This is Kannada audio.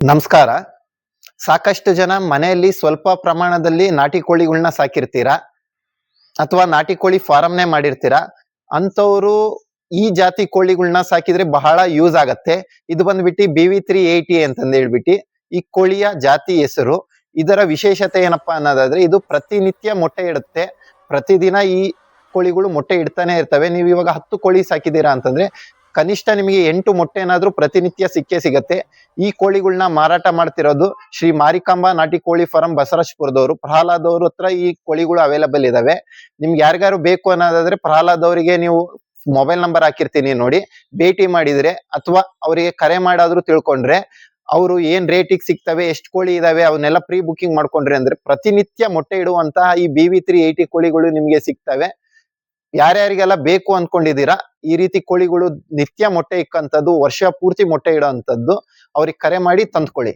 ನಮಸ್ಕಾರ. ಸಾಕಷ್ಟು ಜನ ಮನೆಯಲ್ಲಿ ಸ್ವಲ್ಪ ಪ್ರಮಾಣದಲ್ಲಿ ನಾಟಿ ಕೋಳಿಗಳನ್ನ ಸಾಕಿರ್ತೀರಾ ಅಥವಾ ನಾಟಿ ಕೋಳಿ ಫಾರಂನೇ ಮಾಡಿರ್ತೀರಾ. ಅಂತವ್ರು ಈ ಜಾತಿ ಕೋಳಿಗಳನ್ನ ಸಾಕಿದ್ರೆ ಬಹಳ ಯೂಸ್ ಆಗತ್ತೆ. ಇದು ಬಂದ್ಬಿಟ್ಟು BV380 ಅಂತಂದ್ ಹೇಳ್ಬಿಟ್ಟು ಈ ಕೋಳಿಯ ಜಾತಿ ಹೆಸರು. ಇದರ ವಿಶೇಷತೆ ಏನಪ್ಪಾ ಅನ್ನೋದಾದ್ರೆ ಇದು ಪ್ರತಿನಿತ್ಯ ಮೊಟ್ಟೆ ಇಡುತ್ತೆ. ಪ್ರತಿದಿನ ಈ ಕೋಳಿಗಳು ಮೊಟ್ಟೆ ಇಡ್ತಾನೆ ಇರ್ತವೆ. ನೀವು ಇವಾಗ 10 ಕೋಳಿ ಸಾಕಿದೀರಾ ಅಂತಂದ್ರೆ ಕನಿಷ್ಠ ನಿಮಗೆ 8 ಮೊಟ್ಟೆನಾದ್ರೂ ಪ್ರತಿನಿತ್ಯ ಸಿಕ್ಕೇ ಸಿಗತ್ತೆ. ಈ ಕೋಳಿಗಳನ್ನ ಮಾರಾಟ ಮಾಡ್ತಿರೋದು ಶ್ರೀ ಮಾರಿಕಾಂಬಾ ನಾಟಿ ಕೋಳಿ ಫಾರಂ ಬಸವರಾಜಪುರದವರು. ಪ್ರಹ್ಲಾದ್ ಅವ್ರ ಹತ್ರ ಈ ಕೋಳಿಗಳು ಅವೈಲಬಲ್ ಇದಾವೆ. ನಿಮ್ಗೆ ಯಾರಿಗಾರು ಬೇಕು ಅನ್ನೋದಾದ್ರೆ ಪ್ರಹ್ಲಾದ್ ಅವರಿಗೆ ನೀವು ಮೊಬೈಲ್ ನಂಬರ್ ಹಾಕಿರ್ತೀನಿ ನೋಡಿ, ಭೇಟಿ ಮಾಡಿದ್ರೆ ಅಥವಾ ಅವರಿಗೆ ಕರೆ ಮಾಡಾದ್ರೂ ತಿಳ್ಕೊಂಡ್ರೆ ಅವರು ಏನ್ ರೇಟಿಗೆ ಸಿಗ್ತವೆ, ಎಷ್ಟು ಕೋಳಿ ಇದಾವೆ ಅವನ್ನೆಲ್ಲ ಪ್ರೀ ಬುಕಿಂಗ್ ಮಾಡ್ಕೊಂಡ್ರೆ ಅಂದ್ರೆ ಪ್ರತಿನಿತ್ಯ ಮೊಟ್ಟೆ ಇಡುವಂತಹ ಈ BV380 ಕೋಳಿಗಳು ನಿಮ್ಗೆ ಸಿಗ್ತವೆ. ಯಾರ್ಯಾರಿಗೆಲ್ಲ ಬೇಕು ಅನ್ಕೊಂಡಿದೀರಾ ಈ ರೀತಿ ಕೋಳಿಗಳು ನಿತ್ಯ ಮೊಟ್ಟೆ ಇಕ್ಕಂತದ್ದು, ವರ್ಷ ಪೂರ್ತಿ ಮೊಟ್ಟೆ ಇಡೋ ಅಂತದ್ದು, ಅವ್ರಿಗೆ ಕರೆ ಮಾಡಿ ತಂದ್ಕೊಳ್ಳಿ.